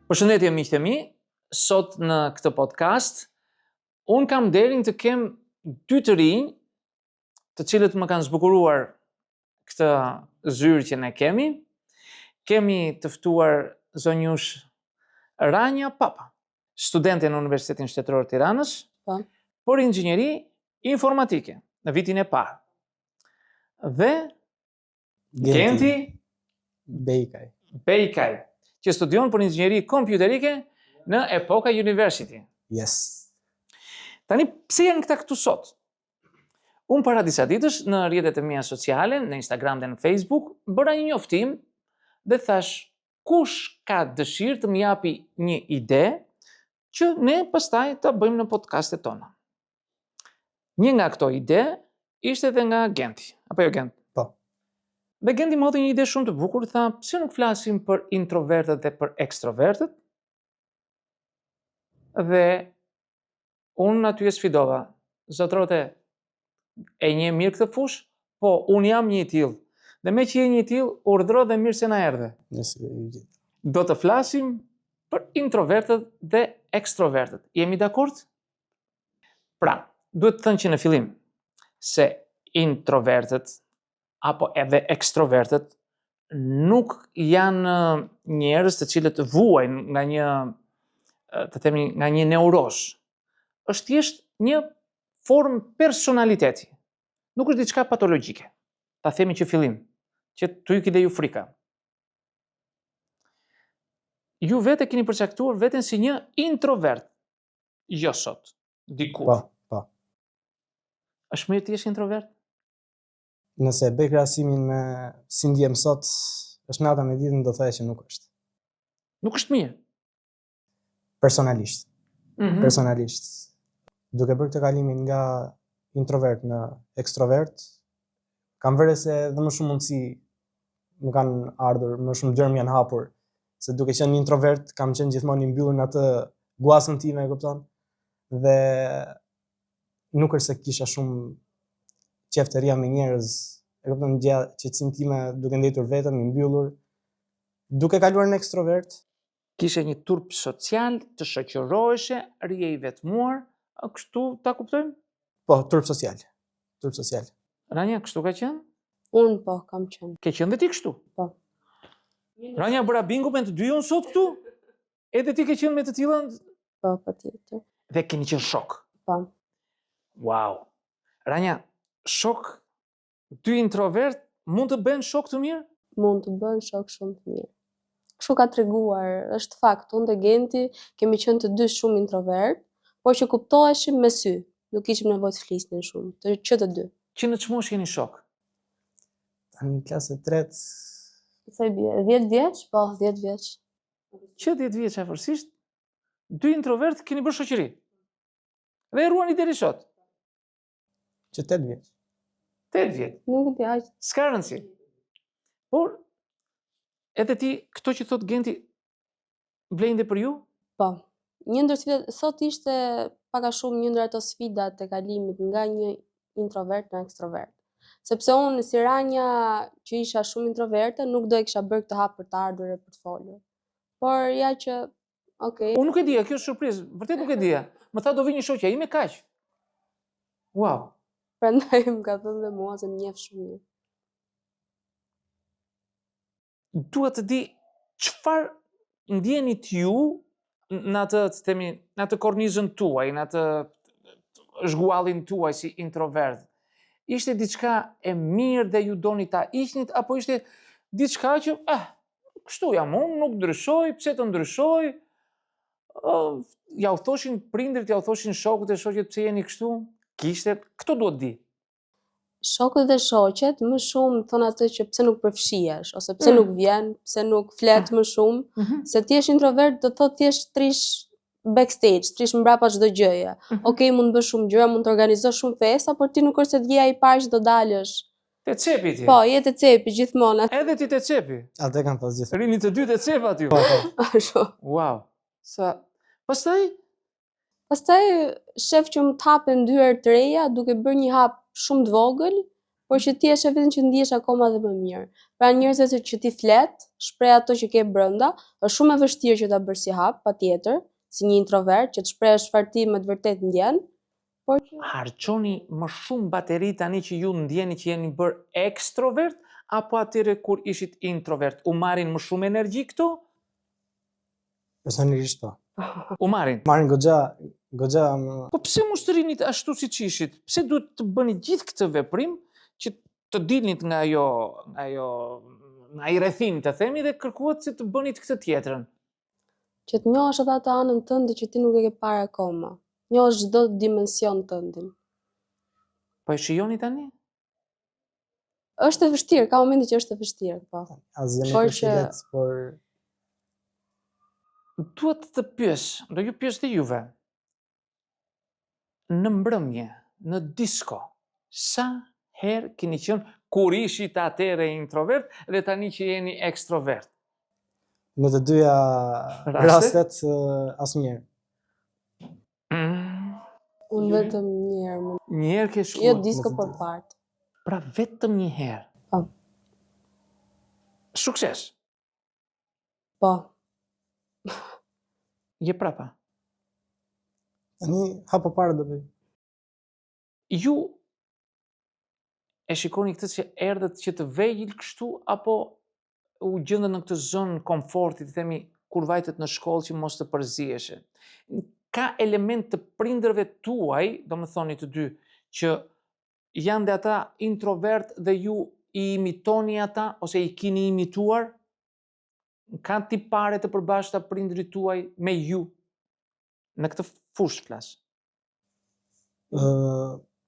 Përshëndetje miqtë e mi, sot në këtë podcast, unë kam nderin të kem dy të rinj, të cilët më kanë zbukuruar këtë zyrë që ne kemi. Kemi të ftuar zonjush Rania Papa, studente në Universitetin Shtetëror të Tiranës, por inxhinieri informatike në vitin e parë. Dhe Genti Bejkaj, që studion për inxhinieri kompjuterike në Epoka University. Yes. Tani, pse janë këta këtu sot? Unë para disa ditësh në rrjetet e mia sociale, në Instagram dhe në Facebook, bëra një njoftim dhe thash, kush ka dëshirë të më japi një ide që ne pastaj ta bëjmë në podcastet tona. Një nga këto ide ishte edhe nga Genti, apo jo Gent? Po. Dhe Genti më hodhi një ide shumë të bukur, tha, pse nuk flasim për introvertët dhe për ekstrovertët? Dhe unë aty e sfidova, zotrote, e një mirë këtë fush? Po, unë jam një i tillë. Dhe me që je një i tillë, urdhro dhe mirë se na erdhe. Do të flasim për introvertët dhe ekstrovertët. Jemi dakord? Pra, duhet të thënë që në fillim se introvertët apo edhe ekstrovertët nuk janë njerëz të cilët vuajnë nga një, të themi, nga një neuroz. Është thjesht një formë personaliteti. Nuk është diçka patologjike. Ta themi që fillim, që t'u ikë dhe ju frika. Ju vetë keni përcaktuar veten si një introvert. Jo sot, dikur. Po. Është mirë të jesh introvert? Nëse bëj krahasimin me si ndjem sot, është nata me ditën, do thaj që nuk është. Nuk është mirë. Personalisht. Personalisht. Duke bërë këtë kalimin nga introvert në ekstrovert, kam vëre se dhe më shumë mundësi më kanë ardhur, më shumë gjërmë janë hapur, se duke qenë introvert, kam qenë gjithmonë i mbyllur në atë guasën time, e kupton? Dhe nuk është se kisha shumë qefteria me njerëz, e kupton, qetësinë time duke ndetur veten, i mbyllur, duke kaluar në ekstrovert. Kishe një turp social, të shoqëroheshe, rije i vetmuar, kështu ta kuptojmë? Po, turp social. Turp social. Rania, kështu ka qenë? Unë po, kam qenë. Ke qenë dhe ti kështu? Po. Rania, bëra bingo me të dy jonë sot këtu? Edhe ti ke qenë me të tillën? Po, patjetër. Dhe keni qenë shok? Po. Wow. Rania, shok, dy introvert mund të bëhen shok të mirë? Mund të bëhen shok shumë të mirë. Kështu ka treguar, është fakt, unë dhe Genti kemi qenë të dy shumë introvert, por që kuptoheshim me sy, nuk ishim nevojë të flisnin shumë, që të dy. Që në çmosh jeni shok? Tani në klasë 3. Sa i bie? 10 vjeç? Po, 10 vjeç. Që 10 vjeç afërsisht, dy introvert keni bërë shoqëri. Dhe e ruani deri sot. Që 8 vjeç. 8 vjet. Nuk e di aq. S'ka rëndësi. Por edhe ti këto që thot Genti vlen dhe për ju? Po. Një ndër sfidat sot ishte pak a shumë një ndër ato sfida të kalimit nga një introvert në ekstrovert. Sepse unë si Rania që isha shumë introverte, nuk do e kisha bërë këtë hap për të ardhur e për të folur. Por ja që, okay. Unë nuk e dija, kjo është surprizë, vërtet nuk e dija. Më tha do vi një shoqja ime kaq. Wow. Prandaj më ka thënë dhe mua se më njeh shumë mirë. Dua të di çfarë ndjenit ju në atë, të themi, në atë kornizën tuaj, në atë zhguallin tuaj si introvert. Ishte diçka e mirë dhe ju doni ta ishnit, apo ishte diçka që, kështu jam unë, nuk ndryshoj, pse të ndryshoj? Ja u thoshin prindërit, ja u thoshin shokët e shoqet pse jeni kështu? Kishte, këto duhet di. Shokët dhe shoqet më shumë thonë atë që pse nuk përfshihesh, ose pse nuk vjen, pse nuk flet më shumë, se ti je introvert do thotë thjesht trish backstage, trish mbrapa çdo gjëje. Okej, mund të bësh shumë gjëra, mund të organizosh shumë festa, por ti nuk është se të je ai parë që do dalësh. Te cepi ti. Po, je te cepi gjithmonë. Edhe ti te cepi. Atë kanë pas gjithë. Rini të dy te cep aty. Po. Wow. Sa pastaj shef që më të hapen dy herë të reja duke bërë një hap shumë të vogël, por që ti e sheh vetëm që ndihesh akoma dhe më mirë. Pra njerëzit që ti flet, shpreh ato që ke brenda, është shumë e vështirë që ta bësh si hap, patjetër, si një introvert që të shprehësh çfarë ti me të vërtetë ndjen, por që Harxoni më shumë bateri tani që ju ndjeni që jeni bërë ekstrovert, apo atyre kur ishit introvert? U marrin më shumë energji këtu? Personalisht po. U marrin. Marrin goxha Po pse mos të rinit ashtu si që ishit? Pse duhet të bëni gjithë këtë veprim që të dilnit nga ai rrethim, të themi, dhe kërkohet që të bënit këtë tjetrën? që të njohësh atë të anën tënde që ti nuk e ke parë akoma. Njohësh çdo dimension tëndin. Po e shijoni tani? Është e vështirë, ka momente që është e vështirë, po. asgjë Por nuk është që- lehtë, por Duhet të pyes, do ju pyes të juve. Në mbrëmje, në disko, sa herë keni qenë kur ishit atëre introvert dhe tani që jeni ekstrovert? në të dyja Raste? rastet asnjëherë. Unë vetëm një herë, Një herë ke jo shkuar. disko të për dy. part. Pra vetëm një herë. Po. Sukses. Po. Je prapa. Tani hapo parë do bëj. Ju e shikoni këtë që erdhët që të vegjël kështu, apo u gjendën në këtë zonë komforti, të themi, kur vajtet në shkollë që mos të përziheshe? Ka element të prindërve tuaj, do më thoni të dy, që janë dhe ata introvert dhe ju i imitoni ata, ose i kini imituar? Ka tipare të përbashkëta prindrit tuaj me ju? Në këtë fushë flas.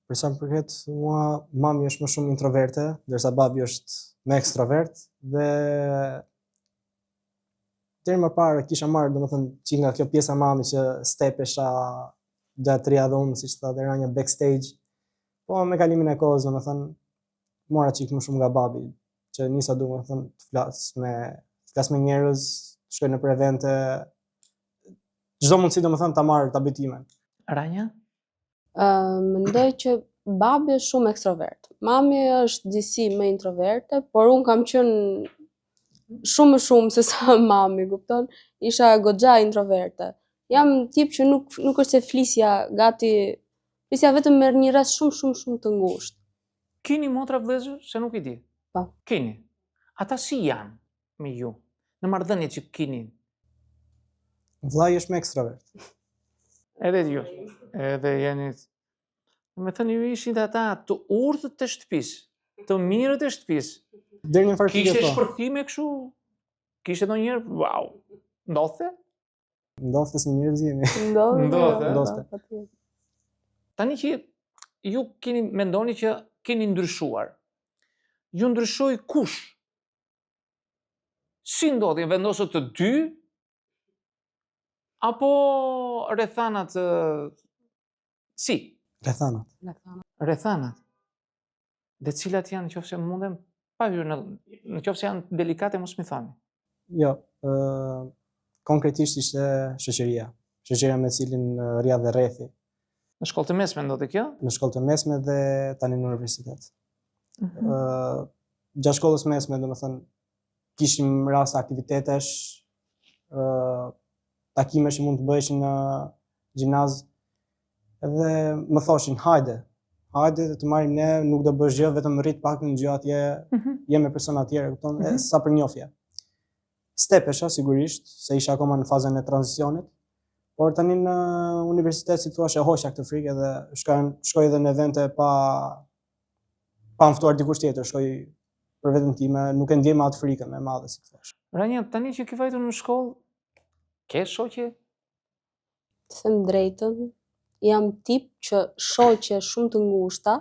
Për sa më përket, mua mami është më shumë introverte, ndërsa babi është më ekstrovert dhe deri më parë kisha marrë domethënë që nga kjo pjesa mami që stepesha gjatë triadhon, siç thotë Rania backstage. Po me kalimin e kohës domethënë mora çik më shumë nga babi, që nisa domethënë të flas me njerëz, të shkoj në evente, çdo mundësi domethënë ta marr ta bëj time. Ranja? Mendoj që babi është shumë ekstrovert. Mami është disi më introverte, por unë kam qenë shumë më shumë se sa mami, kupton? Isha goxha introverte. Jam tip që nuk është se flisja vetëm me një rreth shumë të ngushtë. Keni motra vëllezër, se nuk i di? Po. Keni. Ata si janë me ju? Në marrëdhëniet që keni? Vllai është më ekstrovert. Edhe ju. Edhe jeni... Me thënë ju ishit ata të urdhët të shtëpisë, të mirët e shtëpisë. Deri në farë Kishte po. shpërthime kështu? Kishte ndonjëherë, wow. Ndodhte? Ndodhte si njerëz jemi. Ndodhte, Ndodhte. Tani që ju mendoni që keni ndryshuar. Ju ndryshoi kush? Si ndodhi? Vendosët të dy? Apo rrethanat si? Rrethanat. Rrethanat. Dhe cilat janë, nëse mundem, pa hyrë nëse janë delikate mos më thoni. Jo, konkretisht ishte shoqëria. Shoqëria me cilin rria dhe rrethi. Në shkollë të mesme ndodhi kjo? Në shkollë të mesme dhe tani në universitet. Gjatë shkollës mesme, domethënë, kishim raste aktivitetesh, takime që mund të bëheshin në gjimnaz, edhe më thoshin, hajde të marrim ne, nuk do bësh gjë, vetëm rrit pak në gjë atje, je me persona të tjerë, kupton, sa për njohje. Stepesha sigurisht, se isha akoma në fazën e tranzicionit, por tani në universitet, si thua, e hoqja këtë frikë edhe shkoj edhe në evente pa mftuar dikush tjetër, shkoj për veten time, nuk e ndjej më atë frikën e madhe, si thua. Rania, tani që ke vajtur në shkollë, ke shoqe? Të them drejtën, jam tip që shoqe shumë të ngushta,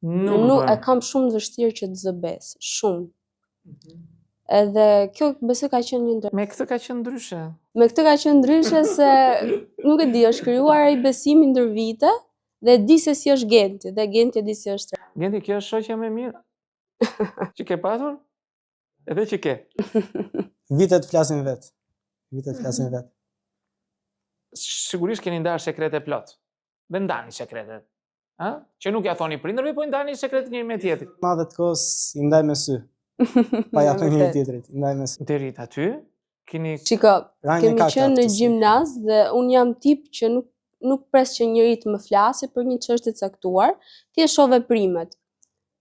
nuk e kam shumë të vështirë që të zëbes, shumë. Edhe kjo besoj ka qenë një ndër. Me këtë ka qenë ndryshe. Me këtë ka qenë ndryshe se nuk e di, është krijuar ai besimi ndër vite dhe di se si është Genti, dhe Genti di si është. Genti, kjo është shoqja më mirë që ke patur? Edhe që ke? Vitet flasin vet. Sigurisht keni ndarë sekrete plot. Dhe ndani sekretet. Që nuk ja thoni prindërve, po i ndani sekret njëri me tjetrin. Madhe të kohës i ndaj me sy. Pa ja thënë njëri tjetrit, i ndaj me sy. Deri aty, keni Shiko, Rani kemi ka qenë në aftësi. gjimnaz dhe unë jam tip që nuk pres që njëri të më flasë për një çështje të caktuar, ti e shoh veprimet.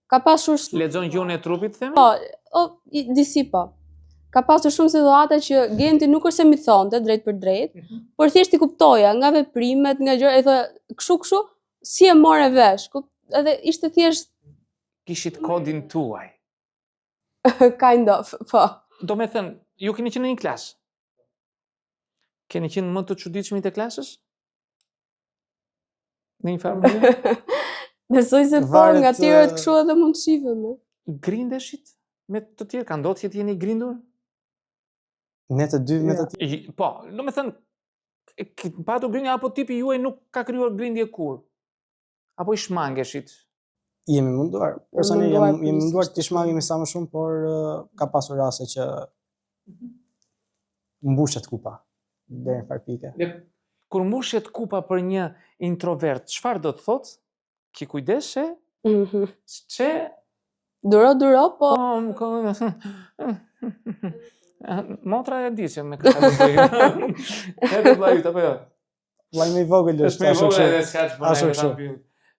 Ka pasur lexon gjuhën e trupit, themi? disi po. Ka pasur shumë situata që Genti nuk është se mi thonte drejt për drejt, por thjesht i kuptoja nga veprimet, nga gjëra, e thoya kështu, si e more vesh. Edhe ishte thjesht Kishit kodin tuaj. kind of, po. Do me thënë, ju keni qenë në një klasë. Keni qenë më të çuditshmit e klasës? Në një farë mënyrë? Besoj se po, Varet, nga tjerët kështu edhe mund të shifemi. Grindeshit me të tjerë, ka ndodhur që të jeni grindur? Ne të dy me të tjerë. Po, do me thënë, patu grindje apo tipi juaj nuk ka krijuar grindje kur? Apo i shmangeshit? Jemi munduar. Personalisht Munduar, jemi munduar të shmangemi sa më shumë, por ka pasur raste që mbushet kupa deri në far pike. Kur mbushet kupa për një introvert, çfarë do të thotë? Ki kujdes se Duro, po. Motra e di se me këtë bëjë. Edhe vllajt apo jo? Vllai më i vogël është, ashtu që.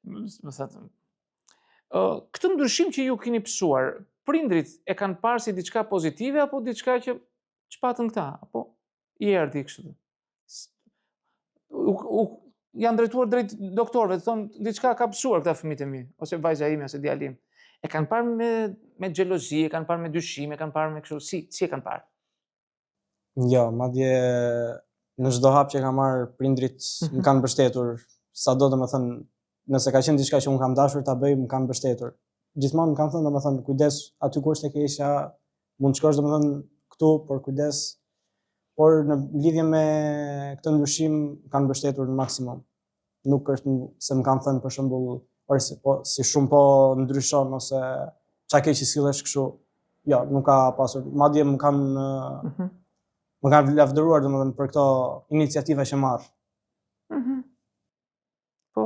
Më thënë. Këtë ndryshim që ju keni pësuar, prindrit e kanë parë si diçka pozitive apo diçka që çpatën këta, apo i erdhi kështu? Janë drejtuar drejt doktorëve, thonë diçka ka pësuar këta fëmijët e mi, ose vajza ime, ose djali im. E kanë parë me xhelozi, e kanë parë me dyshim, e kanë parë me kështu, si e kanë parë? Jo, madje në çdo hap që kam marrë prindrit më kanë mbështetur, sado domethënë nëse ka qenë diçka që unë kam dashur ta bëj, më kanë mbështetur. Gjithmonë më kanë thënë domethënë kujdes aty ku është e keqja, mund të shkosh domethënë këtu, por kujdes. Por në lidhje me këtë ndryshim kanë mbështetur në maksimum. Nuk është se më kanë thënë për shembull, si shumë po ndryshon ose çka ke që sillesh kështu. Jo, nuk ka pasur. Madje më kanë lavdëruar domethënë për këto iniciativa që marr. Po,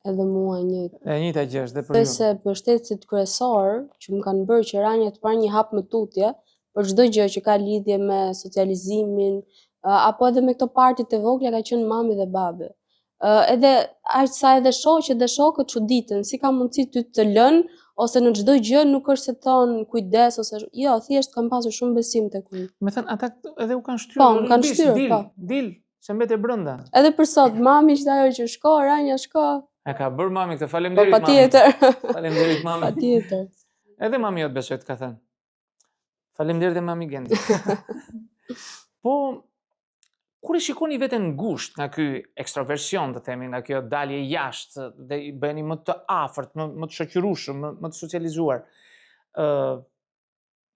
Edhe mua njëjtë. e njëjta gjë është dhe për ju. Se mbështetësit kryesor që më kanë bërë që Rania të marrë një hap më tutje për çdo gjë që ka lidhje me socializimin, apo edhe me këto partit e vogla ka qenë mami dhe babi. Edhe aq sa edhe shoqet dhe shokët çuditën, si ka mundësi ty të lënë ose në çdo gjë nuk është se thon kujdes ose jo, thjesht kanë pasur shumë besim tek unë. Me thënë, ata edhe u kanë shtyr. Po, më kanë shtyr, po. Dil, se mbete brenda. Edhe për sot, mami ishte ajo që shko, Rania shko. E ka bërë mami këtë, Po faleminderit mami. patjetër. Faleminderit mami. Patjetër. Edhe mami jot besoj të ka thënë. Faleminderit e mami Gendi. Po, kur e shikoni veten ngushtë nga ky ekstroversion, të themi, nga kjo dalje jashtë dhe i bëheni më të afërt, më të shoqërueshëm, më të socializuar,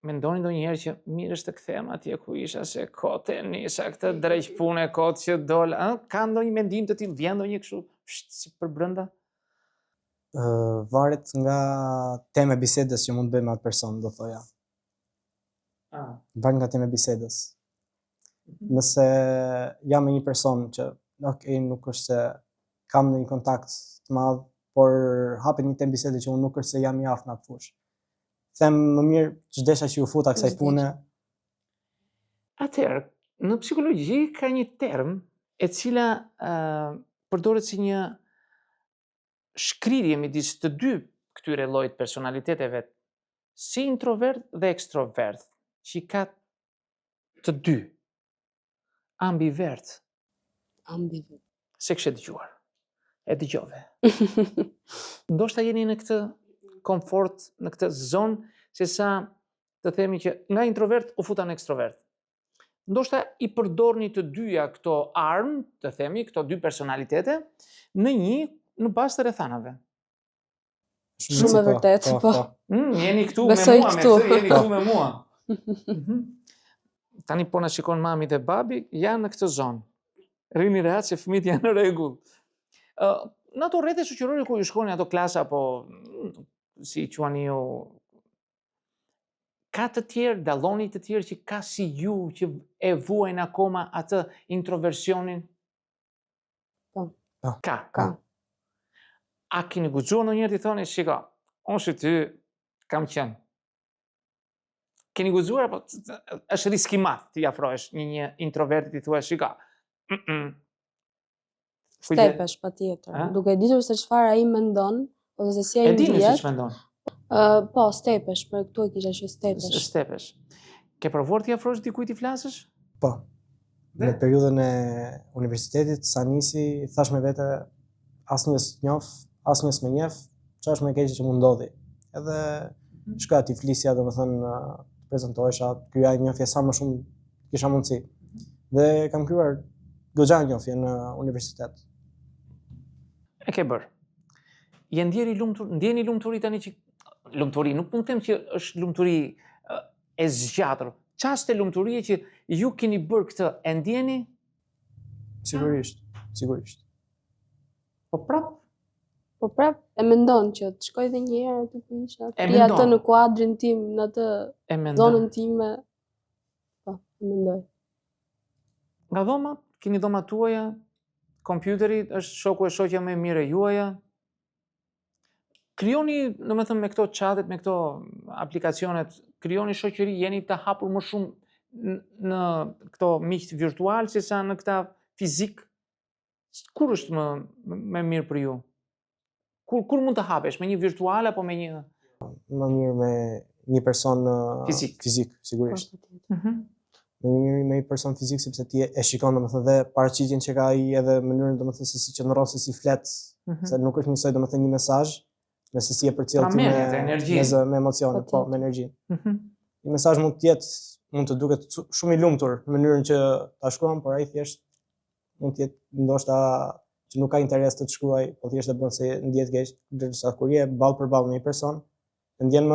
mendoni ndonjëherë që mirë është të kthehem atje ku isha, se kote nisa këtë drejt pune, kote që dol, ka ndonjë mendim të tillë, vjen ndonjë kështu si për brenda? Varet nga tema e bisedës që mund të bëjmë me atë person, do thoja. Varet nga tema e bisedës. Nëse jam me një person që nuk është se kam në një kontakt të madh, por hapet një temë bisede që unë nuk është se jam i aftë në atë fushë. Them më mirë ç'desha që ju futa kësaj pune. Atëherë, në psikologji ka një term e cila përdoret si një shkrirje midis të dy këtyre llojit personaliteteve, si introvert dhe ekstrovert, që i ka të dy. Ambivert. Se kështë dëgjuar. E dëgjove. Ndoshta jeni në këtë komfort, në këtë zonë, se sa të themi që nga introvert u futa në ekstrovert. Ndoshta i përdorni të dyja këto armë, të themi, këto dy personalitete, në bazë të rrethanave. Shumë e vërtet, po. Jeni këtu me mua, jeni këtu me mua. Tani po na shikon mami dhe babi, janë në këtë zonë. Rini rehat se fëmijët janë në rregull. Në ato rrjete shoqërore ku ju shkoni ato klasa, apo si quani ju, ka të tjerë, dalloni të tjerë që ka si ju që e vuajnë akoma atë introversionin? Po. Ka. A keni guxuar ndonjëherë t'i thoni, shiko, unë si ty kam qenë. Keni guxuar apo është risk i madh ti afrohesh një introverti t'i thua, shiko. Stepesh patjetër, duke ditur se çfarë ai mendon ose se si ai E dini se ndihet. ç'mendon? Po, stepesh, për këtu e kisha që stepesh. Stepesh. Ke provuar t'i afrohesh dikujt i flasësh? Po. Në periudhën e universitetit, sa nisi, thash me vete, asnjës njoh, asnjës më njeh, ç'është më keq që mund ndodhi. Edhe shkoja ti flisja, domethënë prezantohesha, kryaj njohje sa më shumë kisha mundësi. Dhe kam kryuar goxha njohje në universitet. E ke bërë. Je ndjeni lumturi tani që lumturi, nuk mund të them që është lumturi e zgjatur. Çaste lumturie që ju keni bërë këtë, e ndjeni? Sigurisht. Po prap e mendon që të shkoj edhe një herë aty ku isha, E tri atë mendon. në kuadrin tim, në atë e mendon. zonën time. Po, e mendoj. Nga dhomat, keni dhomat tuaja, kompjuteri është shoku e shoqja më e mirë e juaja. Krijoni, domethënë me këto chatet, me këto aplikacionet, krijoni shoqëri, jeni të hapur më shumë në këto miq virtual sesa në këta fizik. Kur është më mirë për ju? Kur mund të hapesh, me një virtual apo me një Më mirë me një person Fizik. sigurisht. Po, Më mirë me një person fizik sepse ti e shikon domethënë dhe paraqitjen që ka ai edhe mënyrën domethënë se si qëndron, se si flet, se nuk është njësoj domethënë një mesazh, me se si e përcjell ti me emocione, po, me energjinë. Një mesazh mund të duket shumë i lumtur në mënyrën që ta shkruan, por ai thjesht mund të jetë ndoshta që nuk ka interes të të shkruaj, po thjesht e bën se ndjet keq, ndërsa kur je ballë për ballë me një person, e ndjen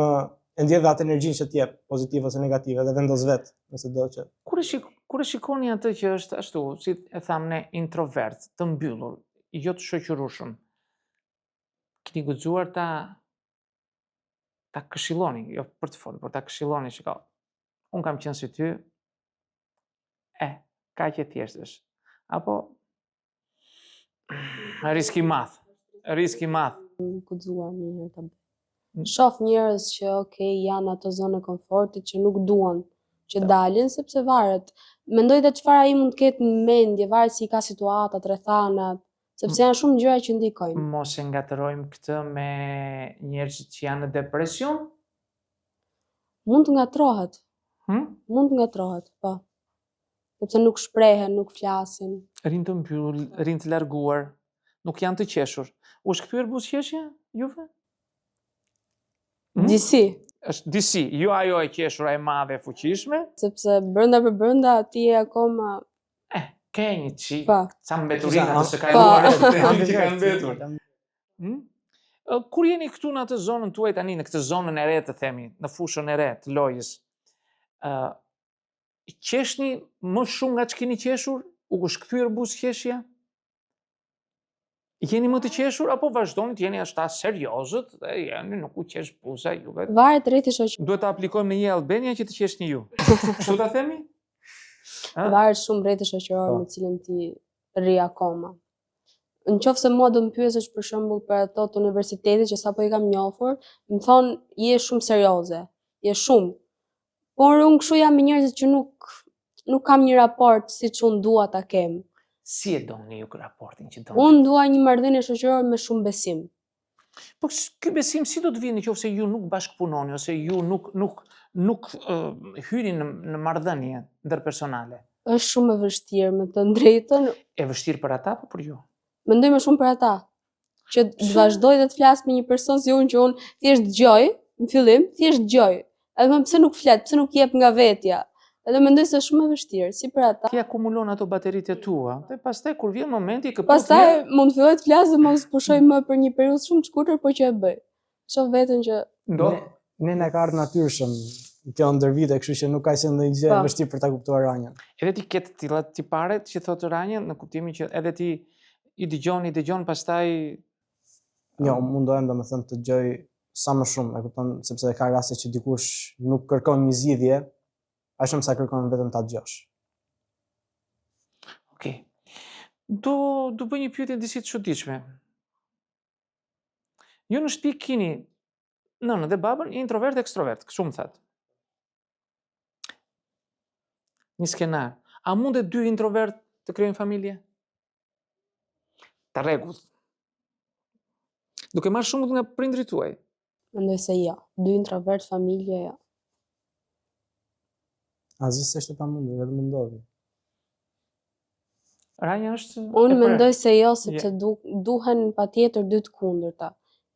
dhe atë energjinë që t'jep, pozitive ose negative, dhe vendos vetë, nëse do që. Kur e shikoni atë që është ashtu, si e thamë ne, introvert, të mbyllur, jo të shoqërueshëm, keni guxuar ta këshilloni, jo për të folur, por ta këshilloni, shiko. Unë kam qenë si ty, kaq e thjesht është. Apo risk i madh. Guxuar një herë ta bëj. Shoh njerëz që janë ato zonë e komfortit që nuk duan që dalin sepse varet. Mendoj dhe çfarë ai mund të ketë në mendje, varet si ka situatat, rrethanat, sepse janë shumë gjëra që ndikojnë. Mos e ngatërojmë këtë me njerëzit që janë në depresion? Mund të ngatrohet. Po. Sepse nuk shprehen, nuk flasin. Rinë të mbyllur, rinë të larguar, nuk janë të qeshur. U shkthyer buzëqeshja juve? Disi. Është disi, jo ajo e qeshura e madhe e fuqishme. Sepse brenda ti je akoma ke një çik, pa. Ca mbeturina të së kaluar që kanë mbetur. Kur jeni këtu në atë zonën tuaj tani, në këtë zonën e re të themi, në fushën e re të lojës, qeshni më shumë nga që keni qeshur? U shkthyer buzëqeshja? Jeni më të qeshur apo vazhdoni të jeni ashta seriozët dhe jeni nuk u qesh buza juve? Varet rreth shoqërisë. Duhet ta aplikojmë në një Albania që të qeshni ju. Kështu ta themi? Varet shumë rreth shoqëror me cilën ti rri akoma. Nëse mua do më pyesësh për shembull për ato të universitetit që sapo i kam njohur, më thon je shumë serioze, je shumë. Por unë kështu jam me njerëzit që nuk kam një raport siç unë dua ta kem. Si e doni ju raportin që doni? Unë dua një marrëdhënie shoqërore me shumë besim. Po ky besim si do të vijë nëse ju nuk bashkëpunoni ose ju nuk hyni në marrëdhënie ndërpersonale? Është shumë e vështirë, me të drejtën. E vështirë për ata apo për ju? Mendoj më shumë për ata. Që të vazhdoj dhe të flas me një person si unë që unë thjesht dëgjoj, në fillim, thjesht dëgjoj. Edhe më pse nuk flet, pse nuk jep nga vetja. Edhe mendoj se është shumë e vështirë, si për ata. Ti akumulon ato bateritë tua, dhe pastaj kur vjen momenti që pastaj mund të filloj të flas dhe mos pushoj më për një periudhë shumë të shkurtër, por që e bëj. Shoh veten që ne na ka ardhur natyrshëm kjo ndër vite, kështu që nuk ka qenë ndonjë gjë e vështirë për ta kuptuar ranjën. Edhe ti ke të tilla tiparet që thotë ranjën në kuptimin që edhe ti i dëgjon pastaj jo, mundohem domethënë të dëgjoj sa më shumë, e kupton, sepse ka raste që dikush nuk kërkon një zgjidhje, a shumë sa kërkon vetëm ta dëgjosh. Okej. Do bëj një pyetje disi të çuditshme. Ju në shtëpi keni nënën dhe babën, introvert e ekstrovert, kështu më thatë. Një skenar. A mundet 2 introvert të krijojnë familje? Të rregull. Duke marrë shembull nga prindrit tuaj. Mendoj se jo. 2 introvert familje jo. Asgjë s'është e pamundur, edhe mundovi. Ranja është Unë e mendoj se jo, Je- sepse duhen patjetër 2 të kundërta.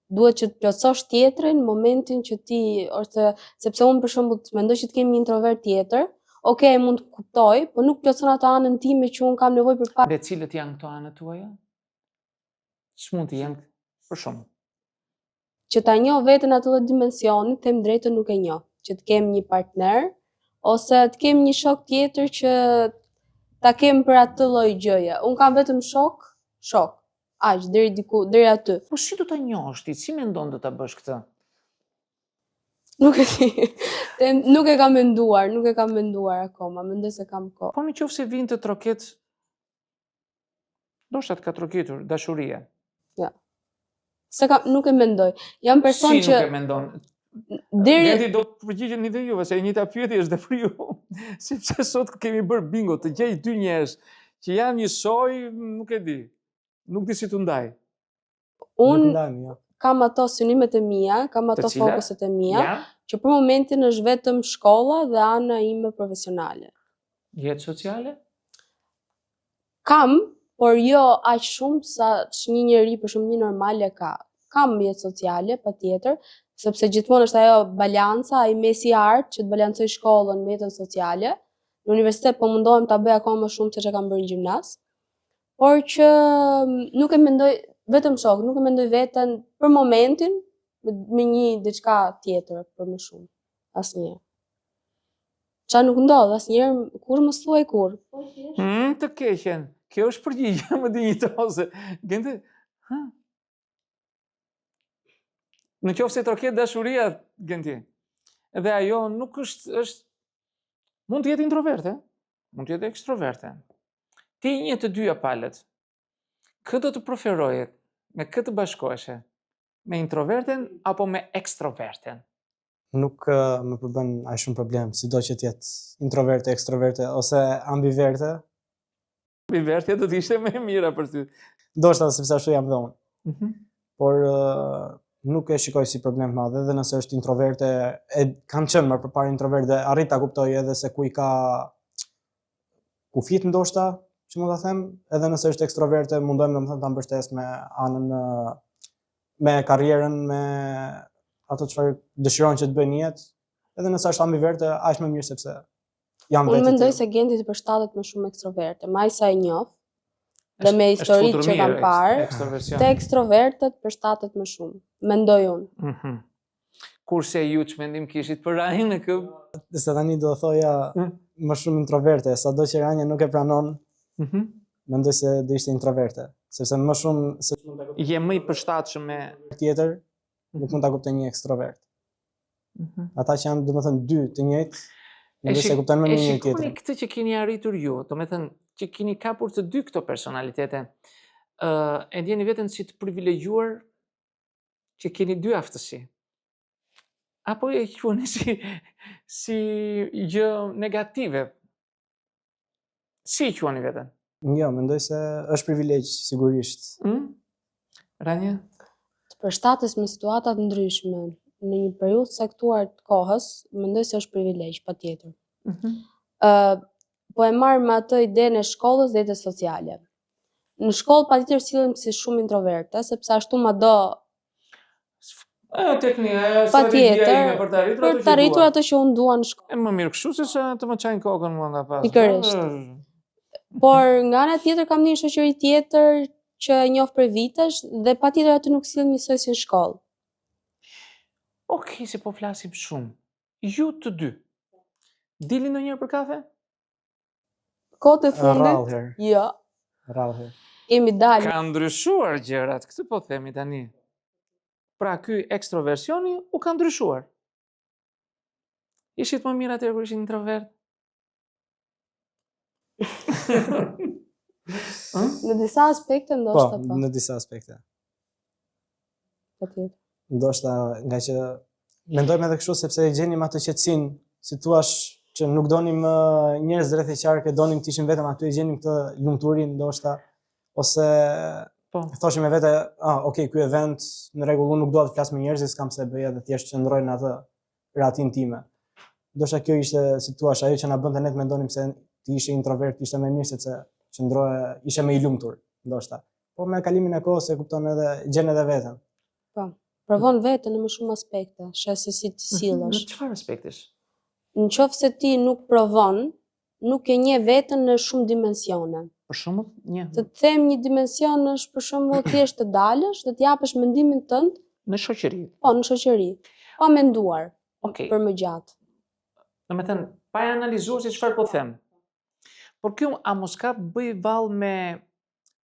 Duhet që të plotësosh tjetrin në momentin që ti, ose sepse unë për shembull mendoj që të kemi një introvert tjetër, okay, mund të kuptoj, por nuk plotëson atë anën time që unë kam nevojë për pak. Dhe cilët janë këto anët tuaja? Ç'mund të jenë për shumë? Që ta njoh veten atë lloj dimensioni, them drejtën nuk e njoh. Që të kem një partner ose të kem një shok tjetër që ta kem për atë lloj gjëje. Unë kam vetëm shok. Aq deri aty. Po si do ta njohësh ti? Si mendon do ta bësh këtë? Nuk e di. Nuk e kam menduar akoma. Mendoj se kam kohë. Po nëse vin të troket, ndoshta të ka troketur dashuria. Ja. Nuk e mendoj. Jam person Si që nuk e mendon? deri Genti do të përgjigjeni dhe juve, se e njëjta pyetje është dhe për ju. Sepse sot kemi bërë bingo, të gjej 2 njerëz që janë njësoj, nuk e di. Nuk di si t'u ndaj. Nuk unë ndajmë, jo. kam ato synimet e mia, kam ato Të cilat? fokuset e mia, Ja? që për momentin është vetëm shkolla dhe ana ime profesionale. Jetë sociale? Kam, por jo aq shumë sa një njeri për shumë një normal e ka. Kam jetë sociale, patjetër, sepse gjithmonë është ajo balanca, ai mesi i art që të balancoj shkollën me jetën sociale. Në universitet po mundohem ta bëj akoma më shumë se çka kam bërë në gjimnaz. Por që nuk e mendoj vetëm shok, nuk e mendoj veten për momentin me një diçka tjetër për më shumë. Asnjëherë. Qa nuk ndodh asnjëherë, kur mos thuaj kur. Të keqen. Kjo është përgjigje më dinjitose. Gjente, në qoftë se troket dashuria, Genti, edhe ajo nuk është mund të jetë introverte, mund të jetë ekstroverte. Ti një të dyja palët, kë do të preferoje, me këtë bashkoheshe, me introverten apo me ekstroverten? Nuk më përbën aq shumë problem, sido që të jetë introverte, ekstroverte ose ambiverte. Ambivertja do të ishte më e mira për ty. Ndoshta sepse ashtu jam dhe unë. Por nuk e shikoj si problem të madh, edhe nëse është introverte, kam qenë më përpara introvert dhe arrit ta kuptoj edhe se ku i ka kufit ndoshta, që mund ta them, edhe nëse është ekstroverte, mundohem domethënë ta mbështes me anën me karrierën, me ato çfarë dëshiron që të bëjë në jetë, edhe nëse është ambiverte, aq më mirë sepse jam vetë. Unë mendoj se Genti të përshtatet më shumë ekstroverte, më aq sa e njoh. Dhe me historitë që kam parë, te ekstrovertët përshtatet më shumë. Mendoj unë. Kurse ju që mendim kishit për Ranjën e kë? Se tani do thoja më shumë introverte, sado që Ranja nuk e pranon, mendoj se do ishte introverte, sepse më shumë je më i përshtatshëm me tjetër, nuk mund ta kuptoj një ekstrovert. Ata që janë domethënë 2 të njëjtë, mendoj se kuptojnë më mirë një tjetrin. Shikoni këtë që keni arritur ju, domethënë që keni kapur të 2 këto personalitete, e ndjeni veten si të privilegjuar që keni 2 aftësi. Apo e quani si gjë negative? Si e quani veten? Jo, mendoj se është privilegj, sigurisht. Ranja? Të përshtates me situata të ndryshme në një periudhë caktuar të kohës, mendoj se është privilegj, patjetër. Po e marr me atë idenë e shkollës dhe jetës sociale. Në shkollë patjetër sillen si shumë introverte, sepse ashtu mado strategjia ime për të arritur ato që unë dua në shkollë. E më mirë kështu se sa të më çajnë kokën mua nga pas. Pikërisht. Por nga ana tjetër kam një shoqëri tjetër që e njoh për vitesh dhe patjetër aty nuk sillen njësoj si në shkollë. Okej, se po flasim shumë. Ju të 2. Dilni ndonjëherë për kafe? Kohët e fundit? Jo. Rrallë. Kemi dalë. Ka ndryshuar gjërat, këtë po themi tani. Pra ky ekstroversioni u ka ndryshuar. Ishit më mirë atëherë kur ishin introvert? Në disa aspekte ndoshta po. Po, në disa aspekte. Patjetër. Ndoshta nga që mendojmë edhe kështu sepse e gjenim atë qetësinë, si thua që nuk donim njerëz rreth e qarke, donim të ishim vetëm aty, e gjenim këtë lumturinë ndoshta ose thoshim me vete, okay, ky event në rregull, unë nuk dua të flas me njerëz, s'kam pse bëj, edhe thjesht qëndroj në atë ratin time. Ndoshta kjo ishte, si thua, ajo që na bënte ne të mendonim se ti ishe introvert, ishte më mirë se qëndroje, ishe më i lumtur, ndoshta. Po me kalimin e kohës e kupton edhe gjen edhe veten. Po. Provon veten në më shumë aspekte, sheh se si ti sillesh. Në çfarë aspektesh? Nëse ti nuk provon, nuk e njeh veten në shumë dimensione. Për shembull, Të them një dimension është për shembull thjesht të dalësh, të japësh mendimin tënd në shoqëri. Po, në shoqëri. Pa menduar. Okej. Për më gjatë. Domethënë, pa e analizuar se çfarë po them. Por kjo a mos ka bëj vallë me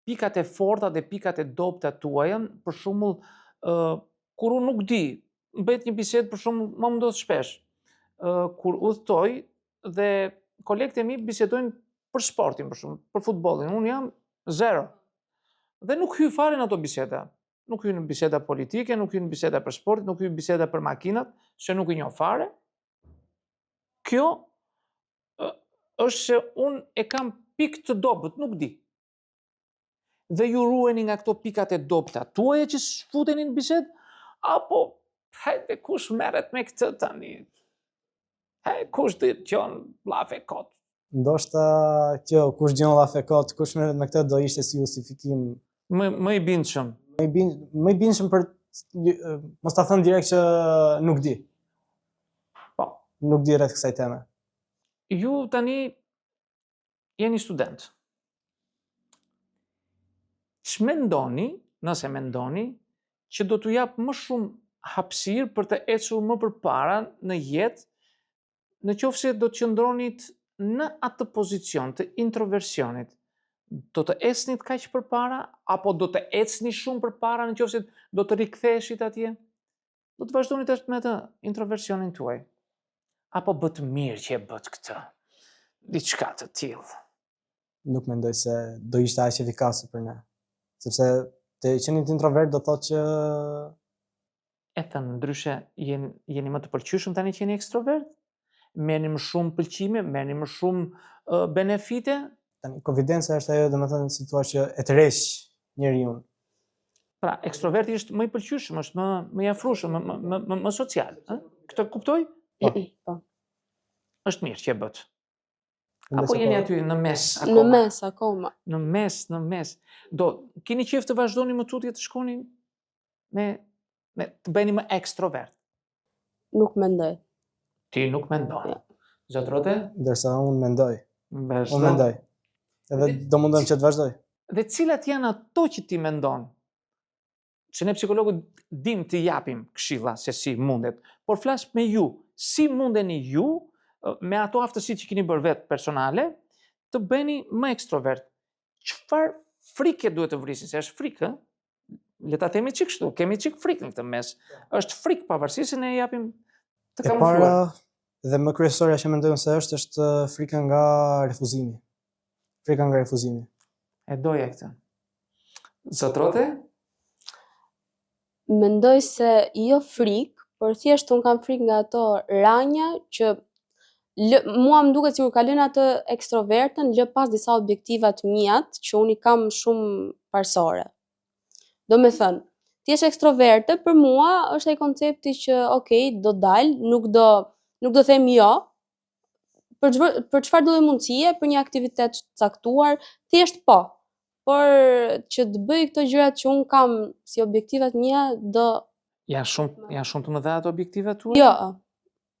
pikat e forta dhe pikat e dobta tuaja, për shembull, kur unë nuk di, bëhet një bisedë për shembull, më ndodh shpesh. Kur udhtoj dhe kolegët e mi bisedojnë për sportin, për shembull, për futbollin, unë jam zero. Dhe nuk hyj fare në ato biseda. Nuk hyj në biseda politike, nuk hyj në biseda për sport, nuk hyj në biseda për makinat, se nuk i njoh fare. Kjo është se unë e kam pikë të dobët, nuk di. Dhe ju ruheni nga këto pikat e dobta tuaja që shfuteni në bisedë, apo hajde kush merret me këtë tani? Kush dhe gjon llafe kot? Ndoshta kjo kush gjon llafe kot, kush merret me këtë do ishte si justifikim më i bindshëm. Më i bindshëm për mos ta thënë direkt që nuk di. Po, nuk di rreth kësaj teme. Ju tani jeni student. Ç'mendoni, nëse mendoni, që do t'u jap më shumë hapësirë për të ecur më përpara në jetë, në qoftë se do të qëndronit në atë pozicion të introversionit, do të ecnit kaq përpara apo do të ecni shumë përpara në qoftë se do të riktheheshit atje? Do të vazhdoni me të introversionin tuaj? Apo bët mirë që e bët këtë? Diçka të tillë. Nuk mendoj se do ishte aq efikase për ne. Sepse të qeni introvert do thotë që e thënë ndryshe jeni më të pëlqyeshëm tani që jeni ekstrovert? Merrni më shumë pëlqime, merrni më shumë benefite? Tani konfidenca është ajo, domethënë, si thua që e tërheq njeriu. Pra, ekstroverti është më i pëlqyeshëm, është më i afrueshëm, më social, ëh? Këtë kuptoj? Po. Është mirë që e bët. Apo jeni aty në mes akoma? Në mes akoma. Në mes. Keni qejf të vazhdoni më tutje të shkoni të bëheni më ekstrovert? Nuk mendoj. Ti nuk mendon. Zotrote? Ndërsa unë mendoj. Unë mendoj. Edhe do mundem që të vazhdoj. Dhe cilat janë ato që ti mendon? Se ne psikologët dim të japim këshilla se si mundet, por flas me ju, si mundeni ju me ato aftësi që keni bërë vetë personale, të bëheni më ekstrovert. Çfarë frike duhet të vrisin? Se është frikë, le ta themi çik kështu, kemi çik frikë në këtë mes. Është frikë pavarësisht se ne japim të kamufluar. E para dhe më kryesorja që mendojmë se është frika nga refuzimi. Frika nga refuzimi. E doja këtë. Zotrote? Mendoj se jo frikë, por thjesht unë kam frikë nga ato ranja që mua më duket sikur ka lënë atë ekstrovertën lë pas disa objektiva të mia që unë i kam shumë parësore. Do me thënë, ti je ekstroverte, për mua është ai koncepti që okay, do dal, nuk do them jo. Për çfarë do lloj mundësie, për një aktivitet të caktuar, thjesht po. Por që të bëj këto gjërat që un kam si objektivat mia do janë shumë të mëdha ato objektivat tuaja?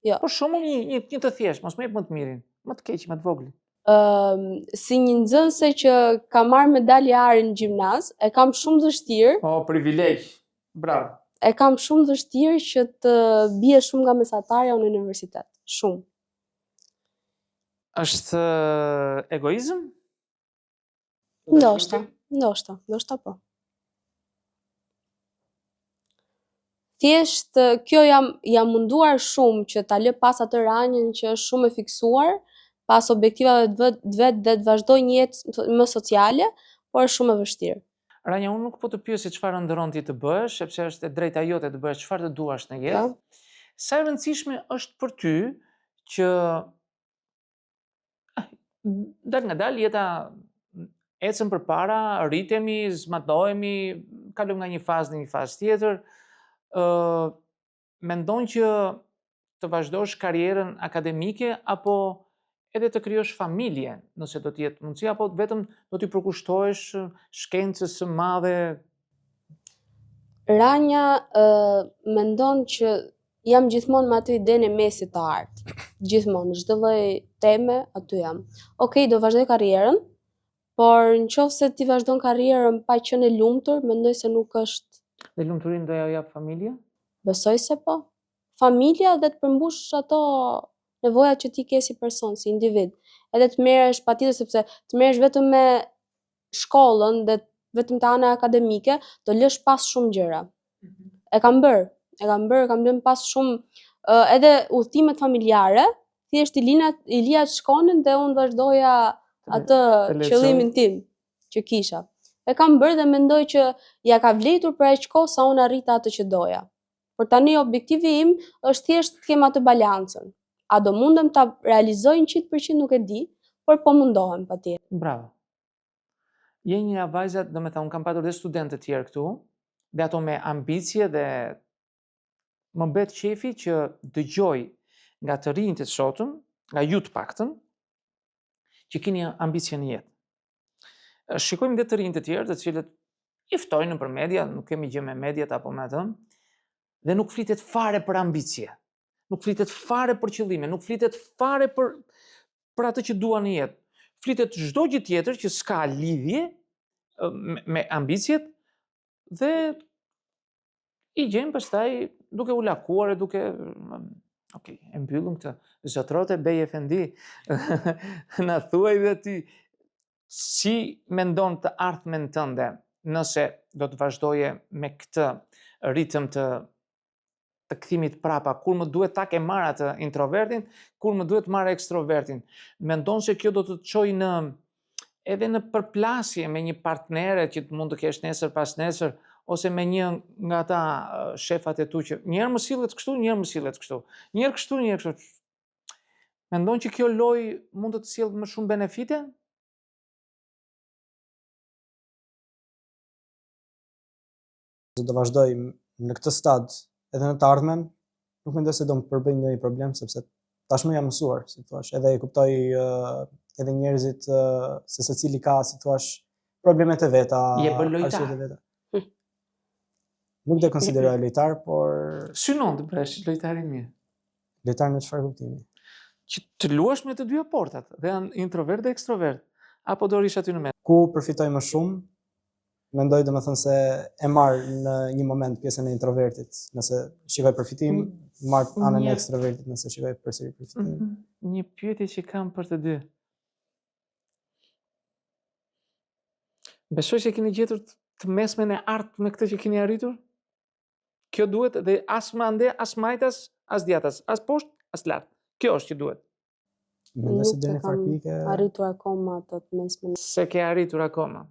Jo. Por shumë një të thjesht, mos më jep më të mirin, më të keq, më të vogël. Si një nxënëse që ka marrë medalje ari në gjimnaz, e kam shumë vështirë. Privilegj. Bravo. E kam shumë vështirë që të bie shumë nga mesatarja në universitet. Shumë. Është egoizëm? Ndoshta po. Thjesht kjo jam munduar shumë që ta lë pas atë ranjën që është shumë e fiksuar, pas objektivave të vet dhe të vazhdoj një jetë më sociale, por është shumë e vështirë. Rania, unë nuk po të pyes se çfarë ëndërron ti të bësh, sepse është e drejta jote të bësh çfarë të duash në jetë. Sa e rëndësishme është për ty që dal nga dal jeta ecën përpara, rritemi, zmatohemi, kalojmë nga një fazë në një fazë tjetër. Mendon që të vazhdosh karrierën akademike apo edhe të krijosh familje, nëse do të jetë mundësi, apo vetëm do t'i përkushtohesh shkencës së madhe? Rania mendon që jam gjithmonë me atë idenë e mesit të artë. Gjithmonë, në çdo lloj teme, aty jam. Okej, do vazhdoj karrierën, por nëse ti vazhdon karrierën pa qenë e lumtur, mendoj se nuk është. Dhe lumturinë do ja jap familja? Besoj se po. Familja dhe të përmbush ato nevojat që ti ke si person, si individ. Edhe të merresh patjetër, sepse të merresh vetëm me shkollën dhe vetëm të ana akademike, do lësh pas shumë gjëra. E kam lënë pas shumë edhe udhëtimet familjare, thjesht Ilia të shkonin dhe unë vazhdoja atë qëllimin tim që kisha. E kam bërë dhe mendoj që ja ka vletur për aq kohë sa unë arrita atë që doja. Por tani objektivi im është thjesht të kem atë balancën. A do mundem ta realizoj 100% nuk e di, por po mundohem patjetër. Bravo. Je një vajza, domethënë, unë kam patur dhe studentë të tjerë këtu, dhe ato me ambicie, dhe më bëhet qefi që dëgjoj nga të rinjtë të sotëm, nga ju të paktën, që keni ambicie në jetë. Shikojmë dhe të rinjtë të tjerë, të cilët i ftojnë nëpër media, nuk kemi gjë me mediat apo me atë, dhe nuk flitet fare për ambicie, nuk flitet fare për qëllime, nuk flitet fare për atë që dua në jetë. Flitet çdo gjë tjetër që s'ka lidhje me ambicjet, dhe i gjen pastaj duke u lakuar e duke Okej, e mbyllëm këtë. Zotrote Bej Efendi, na thuaj dhe ti si mendon të ardhmen tënde, nëse do të vazhdoje me këtë ritëm të kthimit prapa, kur më duhet ta ke marr atë introvertin, kur më duhet marr ekstrovertin. Mendon se kjo do të të çojë edhe në përplasje me një partnere që mund të kesh nesër pas nesër, ose me një nga ata shefat e tu që njëherë më sillet kështu, njëherë më sillet kështu, njëherë kështu, njëherë kështu. Mendon që kjo lojë mund të sjellë më shumë benefite? Do vazhdoj në këtë stad edhe në të ardhmen, nuk mendoj se do më përbëj ndonjë problem, sepse tashmë jam mësuar, si thua, edhe e kuptoj edhe njerëzit se secili ka, si thua, problemet e veta, arsyet e veta. Nuk do konsideroj lojtar, por Synon të bësh lojtar i mirë. Lojtar në çfarë kuptimi? Që të luash me të dyja portat, dhe introvert dhe ekstrovert, apo do rish aty në mes? Ku përfitoj më shumë, mendoj domethënë se e marr në një moment pjesën e introvertit, nëse shikoj përfitim, marr anën e ekstrovertit nëse shikoj përsëri përfitim. Një pyetje që kam për të dy. Besoj se keni gjetur të mesmen e artë me këtë që keni arritur? Kjo duhet, dhe as më ande, as majtas, as djatas, as poshtë, as lartë. Kjo është që duhet. Mendoj se deri në fakt pike arritur akoma ato të mesmen. Se ke arritur akoma.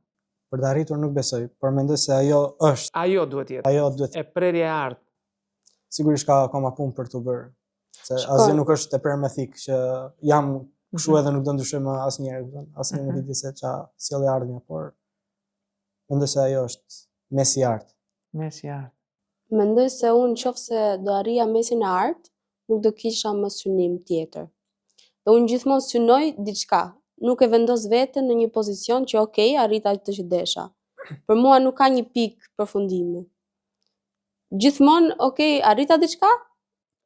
Për të arritur nuk besoj, por mendoj se ajo është. Ajo duhet jetë. Ajo duhet. E prerje e artë. Sigurisht ka akoma punë për të bërë. Se asgjë nuk është tepër me thik që jam kështu edhe nuk do ndryshoj më asnjëherë, asnjë nuk di se ç'a sjellë ardhmja, por mendoj se ajo është mesi i artë. Mesi i artë. Mendoj se unë nëse do arrija mesin e artë, nuk do kisha më synim tjetër. Dhe unë gjithmonë synoj diçka, nuk e vendos veten në një pozicion që okej, arrita atë që desha. Për mua nuk ka një pikë përfundimi. Gjithmonë, okej, arrita diçka?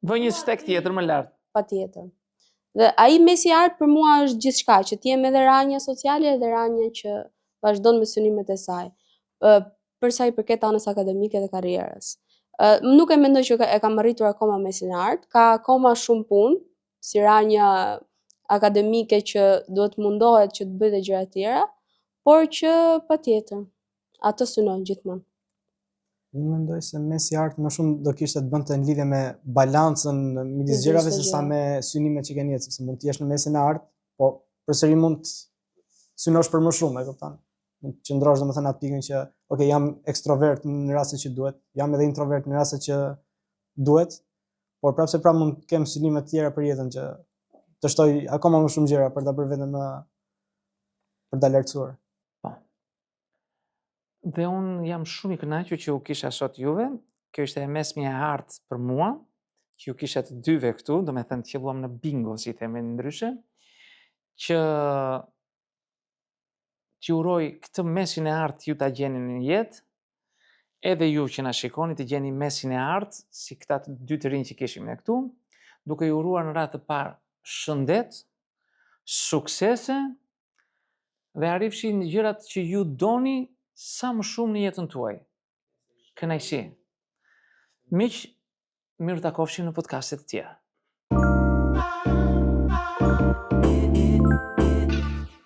Vë një stek tjetër më lart. Patjetër. Dhe ai mesi i artë për mua është gjithçka, që ti jem edhe ranja sociale edhe ranja që vazhdon me synimet e saj. Për sa i përket anës akademike dhe karrierës. Nuk e mendoj që e kam arritur akoma mesin e artë, ka akoma shumë punë, si ranja akademike që duhet mundohet që të bëj dhe gjëra tjera, por që patjetër, atë synoj gjithmonë. Unë mendoj se mesi i artë më shumë do kishte të bënte në lidhje me balancën midis gjërave sesa me synimet që keni jetë, sepse mund të jesh në mesin e artë, po përsëri mund të synosh për më shumë, e kupton? Mund të qëndrosh domethënë atë pikën që okay, jam ekstrovert në raste që duhet, jam edhe introvert në raste që duhet, por prapse pra mund kem synime të tjera për jetën që të shtoj akoma më shumë gjëra për ta bërë veten më për ta lartësuar. Po. Dhe unë jam shumë i kënaqur që u kisha sot juve. Kjo ishte e mesmi e hartë për mua, që ju kisha të dyve këtu, do me thënë të qelluam në bingo, si themi ndryshe, që t'ju uroj këtë mesin e hartë ju ta gjeni në jetë, edhe ju që na shikoni të gjeni mesin e hartë, si këta të dy të rinj që kishim ne këtu, duke ju uruar në radhë të parë shëndet, suksese dhe arifshin gjërat që ju doni sa më shumë në jetën tuaj. Kënaqësi. Miq, mirë takofshim në podcastet të tjera.